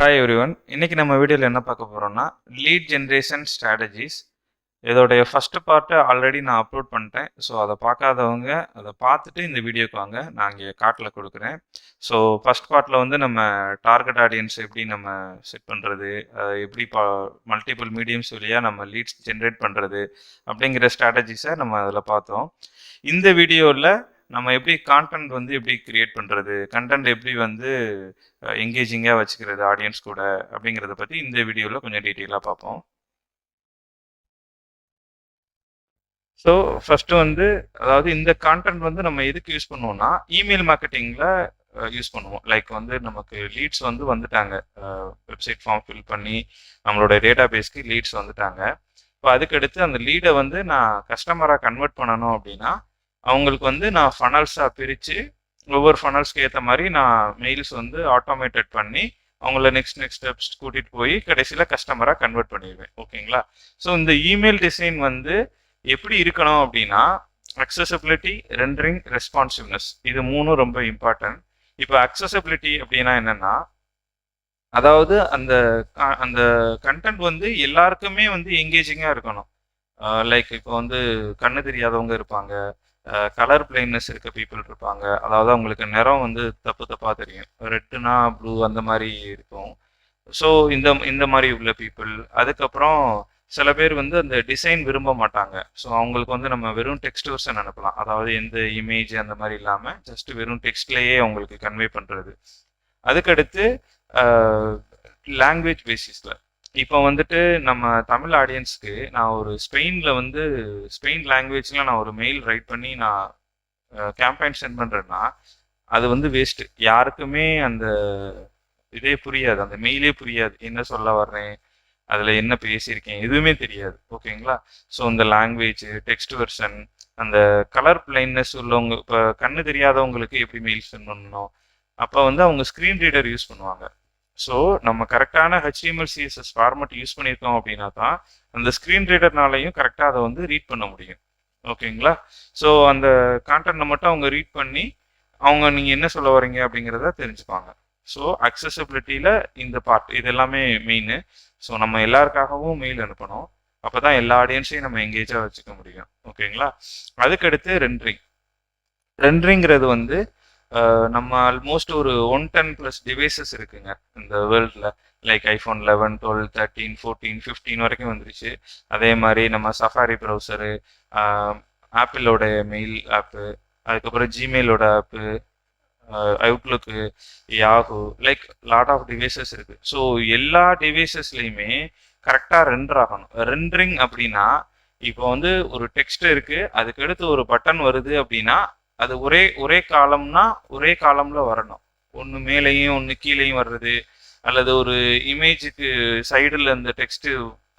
Hi everyone. இன்னைக்கு நம்ம வீடியோவில் என்ன பார்க்க போகிறோம்னா லீட் ஜென்ரேஷன் ஸ்ட்ராட்டஜிஸ். இதோடைய ஃபர்ஸ்ட் பார்ட்டு ஆல்ரெடி நான் அப்லோட் பண்ணிட்டேன். ஸோ அதை பார்க்காதவங்க அதை பார்த்துட்டு இந்த வீடியோக்கு வாங்க, நான் இங்கே கார்ட்டில் கொடுக்குறேன். ஸோ ஃபர்ஸ்ட் பார்ட்டில் வந்து நம்ம டார்கெட் ஆடியன்ஸ் எப்படி நம்ம செட் பண்ணுறது, எப்படி மல்டிபிள் மீடியம்ஸ் வழியாக நம்ம லீட்ஸ் ஜென்ரேட் பண்ணுறது அப்படிங்கிற ஸ்ட்ராட்டஜிஸை நம்ம அதில் பார்த்தோம். இந்த வீடியோவில் நம்ம எப்படி கான்டென்ட் வந்து எப்படி கிரியேட் பண்ணுறது, கண்டென்ட் எப்படி வந்து எங்கேஜிங்காக வச்சுக்கிறது ஆடியன்ஸ் கூட அப்படிங்கிறத பற்றி இந்த வீடியோவில் கொஞ்சம் டீட்டெயிலாக பார்ப்போம். ஸோ ஃபஸ்ட்டு வந்து அதாவது இந்த கான்டென்ட் வந்து நம்ம எதுக்கு யூஸ் பண்ணுவோம்னா இமெயில் மார்க்கெட்டிங்கில் யூஸ் பண்ணுவோம். லைக் வந்து நமக்கு லீட்ஸ் வந்து வந்துட்டாங்க, வெப்சைட் ஃபார்ம் ஃபில் பண்ணி நம்மளோட டேட்டா பேஸ்க்கு லீட்ஸ் வந்துட்டாங்க. இப்போ அதுக்கடுத்து அந்த லீடை வந்து நான் கஸ்டமராக கன்வெர்ட் பண்ணணும் அப்படின்னா அவங்களுக்கு வந்து நான் ஃபனல்ஸாக பிரித்து ஒவ்வொரு ஃபனல்ஸ்க்கு ஏற்ற மாதிரி நான் மெயில்ஸ் வந்து ஆட்டோமேட்டட் பண்ணி அவங்கள நெக்ஸ்ட் ஸ்டெப்ஸ் கூட்டிகிட்டு போய் கடைசியில் கஸ்டமராக கன்வெர்ட் பண்ணிடுவேன். ஓகேங்களா? ஸோ இந்த இமெயில் டிசைன் வந்து எப்படி இருக்கணும் அப்படின்னா அக்சசபிலிட்டி, ரெண்டரிங், ரெஸ்பான்சிவ்னஸ், இது மூணும் ரொம்ப இம்பார்ட்டன்ட். இப்போ அக்சசபிலிட்டி அப்படின்னா என்னென்னா, அதாவது அந்த அந்த கண்டென்ட் வந்து எல்லாருக்குமே வந்து எங்கேஜிங்காக இருக்கணும். லைக் இப்போ வந்து கண்ணு தெரியாதவங்க இருப்பாங்க, கலர் பிளைட்னஸ் இருக்க பீப்புள் இருப்பாங்க. அதாவது அவங்களுக்கு நிறம் வந்து தப்பாக தெரியும், ரெட்டுனா ப்ளூ அந்த மாதிரி இருக்கும். ஸோ இந்த மாதிரி உள்ள பீப்புள். அதுக்கப்புறம் சில பேர் வந்து அந்த டிசைன் விரும்ப மாட்டாங்க. ஸோ அவங்களுக்கு வந்து நம்ம வெறும் டெக்ஸ்ட் வெர்ஷன் அனுப்பலாம், அதாவது எந்த இமேஜ் அந்த மாதிரி இல்லாமல் ஜஸ்ட் வெறும் டெக்ஸ்ட்லேயே அவங்களுக்கு கன்வே பண்ணுறது. அதுக்கடுத்து லாங்குவேஜ் பேசிஸில் இப்போ வந்துட்டு நம்ம தமிழ் ஆடியன்ஸ்க்கு நான் ஒரு ஸ்பெயினில் வந்து ஸ்பெயின் லாங்குவேஜில் நான் ஒரு மெயில் ரைட் பண்ணி நான் கேம்பெயின் சென்ட் பண்ணுறேன்னா அது வந்து வேஸ்ட்டு. யாருக்குமே அந்த இதே புரியாது, அந்த மெயிலே புரியாது, என்ன சொல்ல வர்றேன், அதில் என்ன பேசியிருக்கேன், எதுவுமே தெரியாது. ஓகேங்களா? ஸோ இந்த லாங்குவேஜ், டெக்ஸ்ட் வெர்ஷன், அந்த கலர் பிளைட்னஸ் உள்ளவங்க, இப்போ கண்ணு தெரியாதவங்களுக்கு எப்படி மெயில் சென்ட் பண்ணணும், அப்போ வந்து அவங்க ஸ்க்ரீன் ரீடர் யூஸ் பண்ணுவாங்க. ஸோ நம்ம கரெக்டான HTML CSS ஃபார்மட் யூஸ் பண்ணியிருக்கோம் அப்படின்னா தான் அந்த ஸ்க்ரீன் ரீடர்னாலையும் கரெக்டாக அதை வந்து ரீட் பண்ண முடியும். ஓகேங்களா? ஸோ அந்த கான்டென்ட்டை மட்டும் அவங்க ரீட் பண்ணி அவங்க நீங்கள் என்ன சொல்ல வரீங்க அப்படிங்கிறத தெரிஞ்சுப்பாங்க. ஸோ அக்சசபிலிட்டியில் இந்த பார்ட் இது எல்லாமே மெயின். ஸோ நம்ம எல்லாருக்காகவும் மெயில் அனுப்பணும், அப்போ தான் எல்லா ஆடியன்ஸையும் நம்ம எங்கேஜாக வச்சுக்க முடியும். ஓகேங்களா? அதுக்கடுத்து ரெண்டரிங்கிறது வந்து நம்ம ஆல்மோஸ்ட் ஒரு 110+ டிவைசஸ் இருக்குங்க இந்த வேர்ல்டில். லைக் ஐஃபோன் 11, 12, 13, 14, 15 வரைக்கும் வந்துருச்சு. அதே மாதிரி நம்ம சஃபாரி ப்ரௌசரு, ஆப்பிளோட மெயில் ஆப்பு, அதுக்கப்புறம் ஜிமெயிலோட app, Outlook, Yahoo, like lot of devices இருக்குது. ஸோ எல்லா டிவைசஸ்லையுமே கரெக்டாக ரெண்டர் ஆகணும். ரெண்டரிங் அப்படின்னா இப்போ வந்து ஒரு டெக்ஸ்ட் இருக்குது, அதுக்கடுத்து ஒரு பட்டன் வருது அப்படின்னா அது ஒரே காலம்னா ஒரே காலம்ல வரணும். ஒன்று மேலேயும் ஒன்று கீழேயும் வர்றது, அல்லது ஒரு இமேஜுக்கு சைடில் இந்த டெக்ஸ்ட்டு,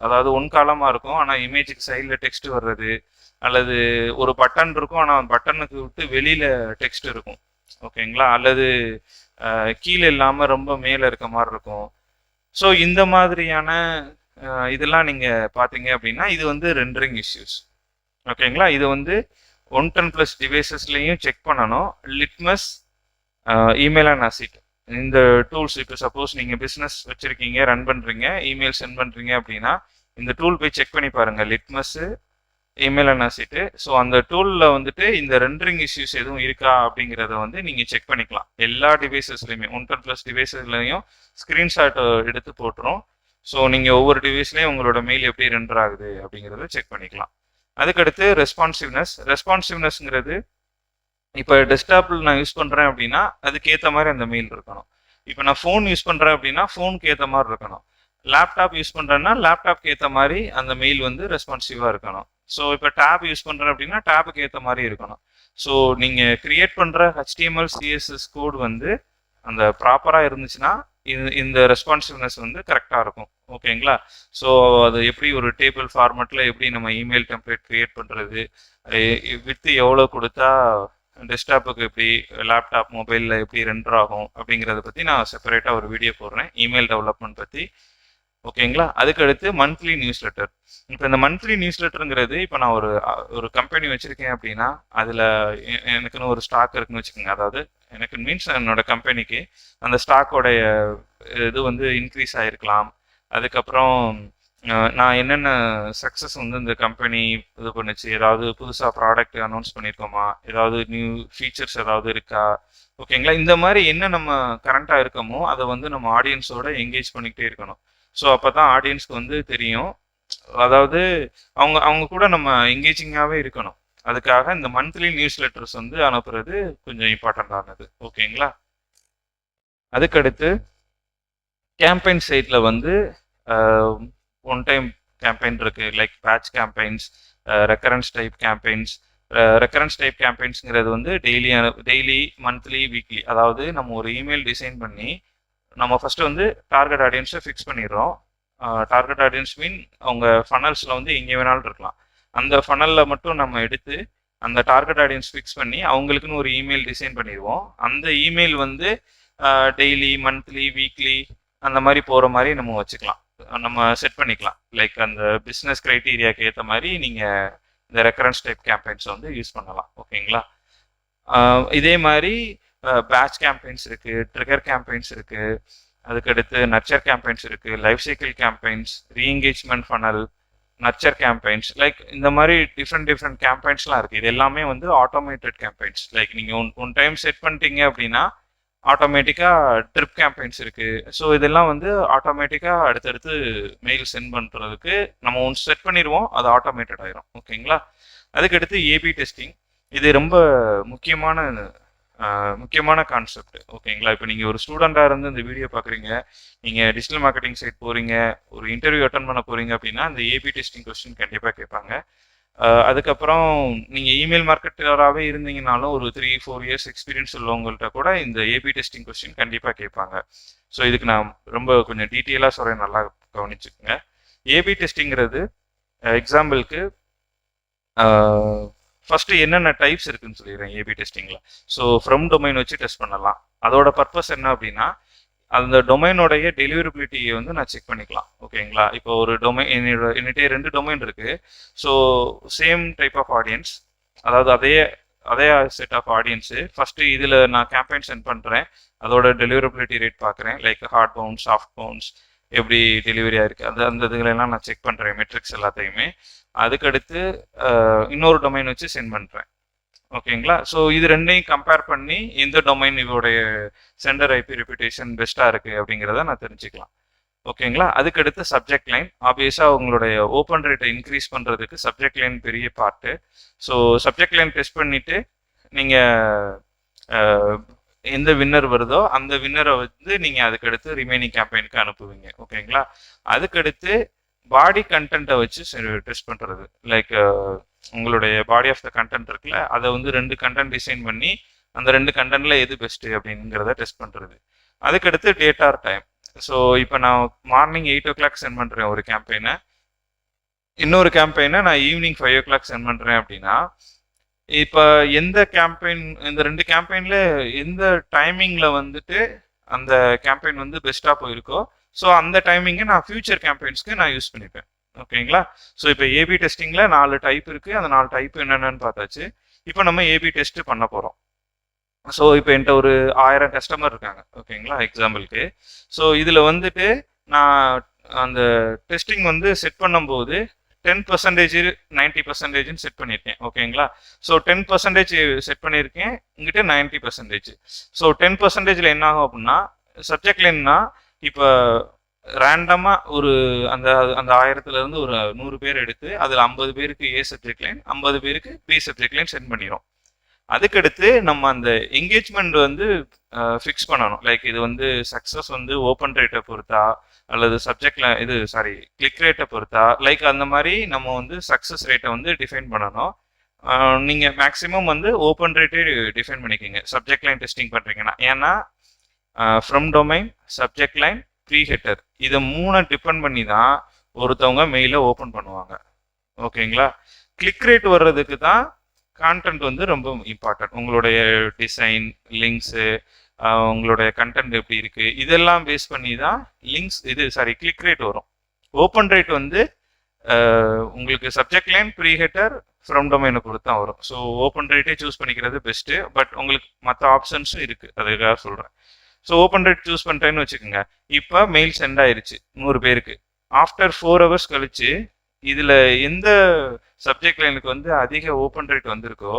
அதாவது ஒன் காலமாக இருக்கும் ஆனால் இமேஜுக்கு சைடில் டெக்ஸ்ட் வர்றது, அல்லது ஒரு பட்டன் இருக்கும் ஆனால் பட்டனுக்கு விட்டு வெளியில் டெக்ஸ்ட் இருக்கும். ஓகேங்களா? அல்லது கீழே இல்லாமல் ரொம்ப மேலே இருக்க மாதிரி இருக்கும். ஸோ இந்த மாதிரியான இதெல்லாம் நீங்கள் பார்த்தீங்க அப்படின்னா இது வந்து ரெண்டரிங் இஷ்யூஸ். ஓகேங்களா? இது வந்து 110+ டிவைசஸ்லையும் செக் பண்ணணும். லிட்மஸ், இமெயில் அண்ட் அசிட், இந்த டூல்ஸ். இப்போ சப்போஸ் நீங்கள் பிஸ்னஸ் வச்சுருக்கீங்க, ரன் பண்ணுறீங்க, இமெயில் சென்ட் பண்ணுறீங்க அப்படின்னா இந்த டூல் போய் செக் பண்ணி பாருங்கள், லிட்மஸ்ஸு, இமெயில் அண்ட் அசிட்டு. ஸோ அந்த டூலில் வந்துட்டு இந்த ரெண்டரிங் இஷ்யூஸ் எதுவும் இருக்கா அப்படிங்கிறத வந்து நீங்கள் செக் பண்ணிக்கலாம். எல்லா டிவைசஸ்லையுமே 110+ டிவைசஸ்லையும் ஸ்க்ரீன்ஷாட் எடுத்து போட்டுரும். ஸோ நீங்கள் ஒவ்வொரு டிவைஸ்லையும் உங்களோட மெயில் எப்படி ரெண்டர் ஆகுது அப்படிங்கிறத செக் பண்ணிக்கலாம். அதுக்கடுத்து ரெஸ்பான்சிவ்னஸ்ங்கிறது இப்போ டெஸ்க்டாப்பில் நான் யூஸ் பண்ணுறேன் அப்படின்னா அதுக்கேற்ற மாதிரி அந்த மெயில் இருக்கணும். இப்போ நான் ஃபோன் யூஸ் பண்ணுறேன் அப்படின்னா ஃபோனுக்கு ஏற்ற மாதிரி இருக்கணும். லேப்டாப் யூஸ் பண்ணுறேன்னா லேப்டாப்க்கு ஏற்ற மாதிரி அந்த மெயில் வந்து ரெஸ்பான்சிவாக இருக்கணும். ஸோ இப்போ டேப் யூஸ் பண்ணுறேன் அப்படின்னா டேப்புக்கு ஏற்ற மாதிரி இருக்கணும். ஸோ நீங்கள் க்ரியேட் பண்ணுற HTML CSS கோட் வந்து அந்த ப்ராப்பராக இருந்துச்சுன்னா இந்த ரெஸ்பான்சிவ்னஸ் வந்து கரெக்டாக இருக்கும். ஓகேங்களா? ஸோ அது எப்படி ஒரு டேபிள் ஃபார்மெட்டில் எப்படி நம்ம இமெயில் டெம்ப்ளேட் க்ரியேட் பண்ணுறது, வித்து எவ்வளோ கொடுத்தா டெஸ்க்டாப்புக்கு எப்படி, லேப்டாப், மொபைலில் எப்படி ரெண்டர் ஆகும் அப்படிங்கிறத பற்றி நான் செப்பரேட்டாக ஒரு வீடியோ போடுறேன், இமெயில் டெவலப்மெண்ட் பற்றி. ஓகேங்களா? அதுக்கடுத்து மந்த்லி நியூஸ் லெட்டர். இப்போ இந்த மந்த்லி நியூஸ் லெட்டருங்கிறது, இப்போ நான் ஒரு கம்பெனி வச்சுருக்கேன் அப்படின்னா அதில் எனக்குன்னு ஒரு ஸ்டாக் இருக்குன்னு வச்சுக்கோங்க. அதாவது எனக்கு மீன்ஸ் என்னோட கம்பெனிக்கு அந்த ஸ்டாக்கோடைய இது வந்து இன்க்ரீஸ் ஆகிருக்கலாம். அதுக்கப்புறம் நான் என்னென்ன சக்ஸஸ் வந்து இந்த கம்பெனி இது பண்ணுச்சு, ஏதாவது புதுசாக ப்ராடக்ட் அனௌன்ஸ் பண்ணியிருக்கோமா, ஏதாவது நியூ ஃபீச்சர்ஸ் ஏதாவது இருக்கா, ஓகேங்களா. இந்த மாதிரி என்ன நம்ம கரண்ட்டாக இருக்கோமோ அதை வந்து நம்ம ஆடியன்ஸோட என்கேஜ் பண்ணிக்கிட்டே இருக்கணும். ஸோ அப்போ தான் ஆடியன்ஸ்க்கு வந்து தெரியும், அதாவது அவங்க அவங்க கூட நம்ம என்கேஜிங்காகவே இருக்கணும். அதுக்காக இந்த மந்த்லி நியூஸ் லெட்டர்ஸ் வந்து அனுப்புறது கொஞ்சம் இம்பார்ட்டண்ட்டானது, ஓகேங்களா. அதுக்கடுத்து கேம்பெயின் சைட்டில் வந்து ஒன் டைம் கேம்பெயின் இருக்கு, like batch campaigns, recurrence type campaigns. Recurrence type கேம்பெயின்ஸுங்கிறது வந்து டெய்லி மந்த்லி வீக்லி, அதாவது நம்ம ஒரு இமெயில் டிசைன் பண்ணி நம்ம ஃபஸ்ட்டு வந்து டார்கெட் ஆடியன்ஸை ஃபிக்ஸ் பண்ணிடுறோம். டார்கெட் ஆடியன்ஸ் மீன் அவங்க ஃபனல்ஸில் வந்து எங்கே வேணாலும் இருக்கலாம். அந்த ஃபனலில் மட்டும் நம்ம எடுத்து அந்த டார்கெட் ஆடியன்ஸ் ஃபிக்ஸ் பண்ணி அவங்களுக்குன்னு ஒரு இமெயில் டிசைன் பண்ணிடுவோம். அந்த இமெயில் வந்து டெய்லி மந்த்லி வீக்லி அந்த மாதிரி போகிற மாதிரி நம்ம வச்சுக்கலாம், நம்ம செட் பண்ணிக்கலாம். லைக் அந்த பிஸ்னஸ் க்ரைட்டீரியாவுக்கு ஏற்ற மாதிரி நீங்கள் இந்த ரெக்கரன்ஸ் டைப் கேம்பெயின்ஸை வந்து யூஸ் பண்ணலாம், ஓகேங்களா. இதே மாதிரி பேட்ச் கேம்பெயின்ஸ் இருக்குது, ட்ரிகர் கேம்பெயின்ஸ் இருக்குது, அதுக்கடுத்து நர்ச்சர் கேம்பெயின்ஸ் இருக்குது, life cycle campaigns, reengagement funnel, nurture campaigns, like இந்த மாதிரி டிஃப்ரெண்ட் கேம்பெயின்ஸ்லாம் இருக்குது. இது எல்லாமே வந்து ஆட்டோமேட்டட் கேம்பெயின்ஸ். லைக் நீங்கள் ஒன் டைம் செட் பண்ணிட்டீங்க அப்படின்னா ஆட்டோமேட்டிக்காக ட்ரிப் கேம்பெயின்ஸ் இருக்குது. ஸோ இதெல்லாம் வந்து ஆட்டோமேட்டிக்காக அடுத்தடுத்து மெயில் சென்ட் பண்ணுறதுக்கு நம்ம ஒன்று செட் பண்ணிடுவோம், அது ஆட்டோமேட்டட் ஆயிரும், ஓகேங்களா. அதுக்கடுத்து ஏபி டெஸ்டிங், இது ரொம்ப முக்கியமான கான்செப்ட், ஓகேங்களா. இப்போ நீங்கள் ஒரு ஸ்டூடெண்ட்டாக இருந்து இந்த வீடியோ பார்க்குறீங்க, நீங்கள் டிஜிட்டல் மார்க்கெட்டிங் சைட் போகிறீங்க, ஒரு இன்டர்வியூ அட்டன் பண்ண போகிறீங்க அப்படின்னா இந்த ஏபி டெஸ்டிங் கொஸ்டின் கண்டிப்பாக கேட்பாங்க. அதுக்கப்புறம் நீங்கள் இமெயில் மார்க்கெட்டராகவே இருந்தீங்கனாலும் ஒரு 3-4 இயர்ஸ் எக்ஸ்பீரியன்ஸ் உள்ளவங்கள்ட்ட கூட இந்த ஏபி டெஸ்டிங் கொஸ்டின் கண்டிப்பாக கேட்பாங்க. ஸோ இதுக்கு நான் ரொம்ப கொஞ்சம் டீட்டெயிலாக சொல்கிறேன், நல்லா கவனிச்சுக்கோங்க. ஏபி டெஸ்டிங்கிறது எக்ஸாம்பிளுக்கு ஃபஸ்ட்டு என்னென்ன டைப்ஸ் இருக்குன்னு சொல்லிடுறேன் ஏபி டெஸ்டிங்கில். ஸோ ஃப்ரம் டொமைன் வச்சு டெஸ்ட் பண்ணலாம். அதோட பர்பஸ் என்ன அப்படின்னா அந்த டொமைனோடைய டெலிவரபிலிட்டியை வந்து நான் செக் பண்ணிக்கலாம், ஓகேங்களா. இப்போ ஒரு டொமைன் என்னிட்டே 2 டொமைன் இருக்குது. So same type of audience, அதாவது அதே செட் ஆஃப் ஆடியன்ஸு. ஃபஸ்ட்டு இதில் நான் கேம்பெயின் சென்ட் பண்ணுறேன், அதோட டெலிவரபிலிட்டி ரேட் பார்க்குறேன், like hard bounce, soft bounce, எப்படி டெலிவரியாக இருக்குது, அந்த இதுகளெல்லாம் நான் செக் பண்ணுறேன், மெட்ரிக்ஸ் எல்லாத்தையுமே. அதுக்கடுத்து இன்னொரு டொமைன் வச்சு சென்ட் பண்ணுறேன், ஓகேங்களா. ஸோ இது ரெண்டையும் கம்பேர் பண்ணி எந்த டொமைன் இதோடைய சென்டர் ஐபி ரெப்யூட்டேஷன் பெஸ்ட்டாக இருக்குது அப்படிங்கிறத நான் தெரிஞ்சுக்கலாம், ஓகேங்களா. அதுக்கடுத்து சப்ஜெக்ட் லைன், ஆப்வியஸாக உங்களுடைய ஓப்பன் ரேட்டை இன்க்ரீஸ் பண்ணுறதுக்கு சப்ஜெக்ட் லைன் பெரிய part. So subject line test பண்ணிவிட்டு நீங்கள் எந்த வின்னர் வருதோ அந்த வின்னரை வந்து நீங்கள் அதுக்கடுத்து ரிமைனிங் கேம்பெயினுக்கு அனுப்புவீங்க, ஓகேங்களா. அதுக்கடுத்து பாடி கண்டென்ட்டை வச்சு டெஸ்ட் பண்ணுறது, லைக் உங்களுடைய பாடி ஆஃப் த கண்டென்ட் இருக்குல்ல, அதை வந்து 2 கண்டென்ட் டிசைன் பண்ணி அந்த 2 கண்டென்ட்ல எது பெஸ்ட்டு அப்படிங்கிறத டெஸ்ட் பண்ணுறது. அதுக்கடுத்து டேட் ஆர் டைம். ஸோ இப்போ நான் மார்னிங் 8 o'clock சென்ட் பண்ணுறேன் ஒரு கேம்பெயினை, இன்னொரு கேம்பெயினை நான் ஈவினிங் 5 o'clock சென்ட் பண்ணுறேன் அப்படின்னா, இப்போ எந்த கேம்பெயின், இந்த 2 கேம்பெயினில் எந்த டைமிங்கில் வந்துட்டு அந்த கேம்பெயின் வந்து பெஸ்ட்டாக போயிருக்கோ, ஸோ அந்த டைமிங்கை நான் ஃபியூச்சர் கேம்பெயின்ஸ்க்கு நான் யூஸ் பண்ணிப்பேன், ஓகேங்களா. ஸோ இப்போ ஏபி டெஸ்டிங்கில் 4 டைப் இருக்குது, அந்த 4 டைப் என்னென்னு பார்த்தாச்சு. இப்போ நம்ம ஏபி டெஸ்ட்டு பண்ண போகிறோம். ஸோ இப்போ என்கிட்ட ஒரு 1000 கஸ்டமர் இருக்காங்க, ஓகேங்களா, எக்ஸாம்பிளுக்கு. ஸோ இதில் வந்துட்டு நான் அந்த டெஸ்டிங் வந்து செட் பண்ணும்போது 10%, 90%ன்னு செட் பண்ணியிருக்கேன், ஓகேங்களா. ஸோ 10% செட் பண்ணியிருக்கேன், இங்கிட்ட 90%. ஸோ 10%ல் என்ன ஆகும் அப்படின்னா, சப்ஜெக்ட் லைன்னா இப்போ ரேண்டமாக ஒரு அந்த 1000லேருந்து ஒரு 100 பேர் எடுத்து அதில் 50 பேருக்கு ஏ சப்ஜெக்ட் லைன், 50 பேருக்கு பி சப்ஜெக்ட் லைன் சென்ட் பண்ணிடும். அதுக்கடுத்து நம்ம அந்த என்கேஜ்மெண்ட் வந்து ஃபிக்ஸ் பண்ணணும். லைக் இது வந்து சக்ஸஸ் வந்து ஓப்பன் ரேட்டை பொறுத்தா அல்லது கிளிக் ரேட்டை பொறுத்தா, லைக் அந்த மாதிரி நம்ம வந்து சக்ஸஸ் ரேட்டை வந்து டிஃபைன் பண்ணணும். நீங்கள் மேக்ஸிமம் வந்து ஓப்பன் ரேட்டே டிஃபைன் பண்ணிக்கோங்க சப்ஜெக்ட் லைன் டெஸ்டிங் பண்ணுறீங்கன்னா. ஏன்னா from domain, subject line, pre header, இதை 3 டிபெண்ட் பண்ணி தான் ஒருத்தவங்க மெயிலை ஓப்பன் பண்ணுவாங்க, ஓகேங்களா. கிளிக் ரேட் வர்றதுக்கு தான் கான்டென்ட் வந்து ரொம்ப இம்பார்ட்டன்ட். உங்களுடைய டிசைன், லிங்க்ஸு, உங்களுடைய கண்டென்ட் எப்படி இருக்குது, இதெல்லாம் பேஸ் பண்ணி தான் கிளிக் ரேட் வரும். ஓப்பன் ரேட் வந்து உங்களுக்கு subject line, pre header, from டொமைனை பொறுத்து தான் வரும். ஸோ ஓப்பன் ரேட்டே சூஸ் பண்ணிக்கிறது பெஸ்ட்டு. பட் உங்களுக்கு மற்ற ஆப்ஷன்ஸும் இருக்குது, அதுக்காக சொல்கிறேன். ஸோ ஓப்பன் ரேட் சூஸ் பண்ணிட்டேன்னு வச்சுக்கோங்க. இப்போ மெயில் சென்ட் ஆயிருச்சு 100 பேருக்கு. ஆஃப்டர் 4 ஹவர்ஸ் கழிச்சு இதில் எந்த சப்ஜெக்ட் லைனுக்கு வந்து அதிக ஓப்பன் ரேட் வந்திருக்கோ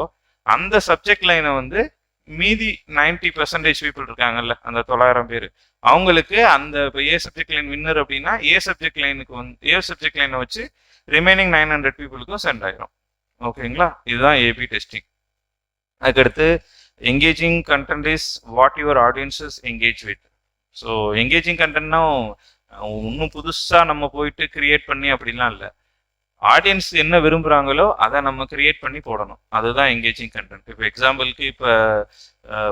அந்த சப்ஜெக்ட் லைனை வந்து மீதி 90% பீப்புள் இருக்காங்கல்ல, அந்த 900 பேர், அவங்களுக்கு அந்த இப்போ ஏ சப்ஜெக்ட் லைன் வின்னர் அப்படின்னா ஏ சப்ஜெக்ட் லைனுக்கு வந்து ஏ சப்ஜெக்ட் லைனை வச்சு ரிமைனிங் 900 பீப்புளுக்கும் சென்ட் ஆயிரும். ஓகேங்களா, இதுதான் ஏபி டெஸ்டிங். அதுக்கடுத்து engaging content is what your audiences engage with. So engaging கண்டென்ட்னா இன்னும் புதுசாக நம்ம போயிட்டு கிரியேட் பண்ணி அப்படிலாம் இல்லை. ஆடியன்ஸ் என்ன விரும்புகிறாங்களோ அதை நம்ம கிரியேட் பண்ணி போடணும், அதுதான் எங்கேஜிங் கண்டென்ட். இப்போ எக்ஸாம்பிளுக்கு இப்போ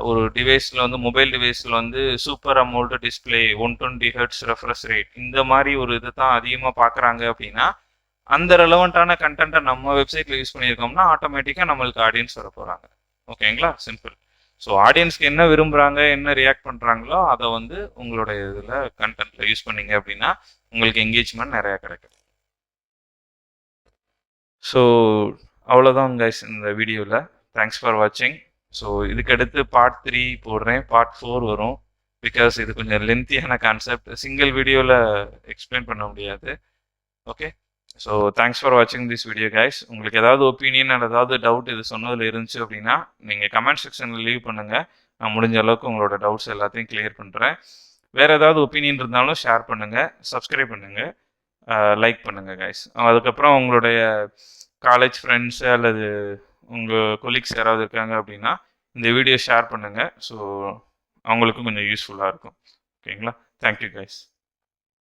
ஒரு டிவைஸில் வந்து மொபைல் டிவைஸில் வந்து super AMOLED display 120 hertz refresh rate இந்த மாதிரி ஒரு இதை தான் அதிகமாக பார்க்குறாங்க அப்படின்னா அந்த ரெலவெண்ட்டான கண்டென்ட்டை நம்ம வெப்சைட்டில் யூஸ் பண்ணியிருக்கோம்னா ஆட்டோமேட்டிக்காக நம்மளுக்கு ஆடியன்ஸ் வர போகிறாங்க. ஓகேங்களா, சிம்பிள். ஸோ ஆடியன்ஸ்க்கு என்ன விரும்புகிறாங்க, என்ன ரியாக்ட் பண்ணுறாங்களோ அதை வந்து உங்களோட இதில் கண்டென்ட்டில் யூஸ் பண்ணீங்க அப்படின்னா உங்களுக்கு என்கேஜ்மெண்ட் நிறையா கிடைக்கும். ஸோ அவ்வளோதான் கைஸ் இந்த வீடியோவில். தேங்க்ஸ் ஃபார் வாட்சிங். ஸோ இதுக்கடுத்து பார்ட் 3 போடுறேன், பார்ட் 4 வரும். பிகாஸ் இது கொஞ்சம் லென்த்தியான கான்செப்ட், சிங்கிள் வீடியோவில் எக்ஸ்பிளைன் பண்ண முடியாது. ஓகே, ஸோ தேங்க்ஸ் ஃபார் வாட்சிங் திஸ் வீடியோ கைஸ். உங்களுக்கு ஏதாவது ஒப்பீனியன் அல்லது ஏதாவது டவுட் இது சொன்னதில் இருந்துச்சு அப்படின்னா நீங்கள் கமெண்ட் செக்ஷனில் லீவ் பண்ணுங்கள். நான் முடிஞ்ச அளவுக்கு உங்களோட டவுட்ஸ் எல்லாத்தையும் கிளியர் பண்ணுறேன். வேறு ஏதாவது ஒப்பீனியன் இருந்தாலும் ஷேர் பண்ணுங்கள், சப்ஸ்கிரைப் பண்ணுங்கள், லைக் பண்ணுங்கள் கைஸ். அதுக்கப்புறம் உங்களுடைய காலேஜ் ஃப்ரெண்ட்ஸு அல்லது உங்கள் கொலீக்ஸ் யாராவது இருக்காங்க அப்படின்னா இந்த வீடியோ ஷேர் பண்ணுங்கள். ஸோ அவங்களுக்கும் கொஞ்சம் யூஸ்ஃபுல்லாக இருக்கும். ஓகேங்களா, தேங்க்யூ கைஸ்.